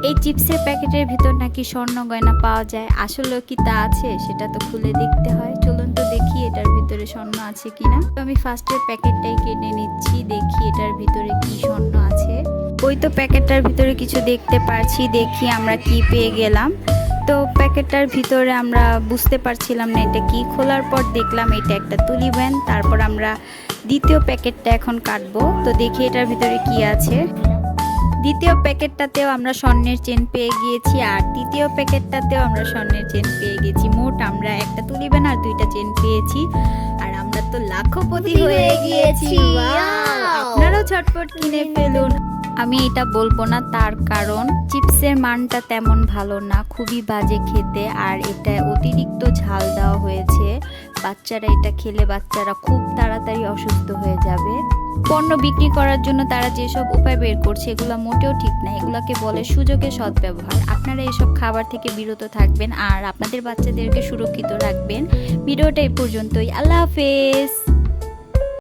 এই চিপসের প্যাকেটের ভিতর নাকি স্বর্ণ গয়না পাওয়া যায়, আসলে কি তা আছে সেটা তো খুলে দেখতে হয়। চলুন তো দেখি এটার ভিতরে স্বর্ণ আছে কিনা। তো আমি ফার্স্টের প্যাকেটটাই কেটে নিচ্ছি, দেখি এটার ভিতরে কি স্বর্ণ আছে। ওই তো প্যাকেটটার ভিতরে কিছু দেখতে পারছি, দেখি আমরা কি পেয়ে গেলাম। তো প্যাকেটটার ভিতরে আমরা বুঝতে পারছিলাম না এটা কি, খোলার পর দেখলাম এটা একটা তুলি ব্যান্ড। তারপর আমরা দ্বিতীয় প্যাকেটটা এখন কাটবো, তো দেখি এটার ভিতরে কি আছে। দ্বিতীয় প্যাকেটটাতেও আমরা স্বর্ণের চেন পেয়ে গিয়েছি, আর তৃতীয় প্যাকেটটাতেও আমরা স্বর্ণের চেন পেয়ে গেছি। মোট আমরা একটা তুলি ব্যান্ড আর দুইটা চেন পেয়েছি, আর আমরা তো লাখপতি হয়ে গিয়েছি। আপনারাও ঝটপট কিনে ফেলুন। আমি এটা বলবো না, তার কারণ চিপসের মানটা তেমন ভালো না, খুবই বাজে খেতে, আর এটা অতিরিক্ত ঝাল দেওয়া হয়েছে। বাচ্চারা এটা খেলে বাচ্চারা খুব তাড়াতাড়ি অসুস্থ হয়ে যাবে। পণ্য বিক্রি করার জন্য তারা যেসব উপায় বের করছে এগুলো মোটেও ঠিক না, এগুলোকে বলে সুযোগের সদ্ব্যবহার। আপনারা এসব খাবার থেকে বিরত থাকবেন আর আপনাদের বাচ্চাদেরকে সুরক্ষিত রাখবেন। ভিডিওটা এই পর্যন্তই। আল্লাহ হাফেজ।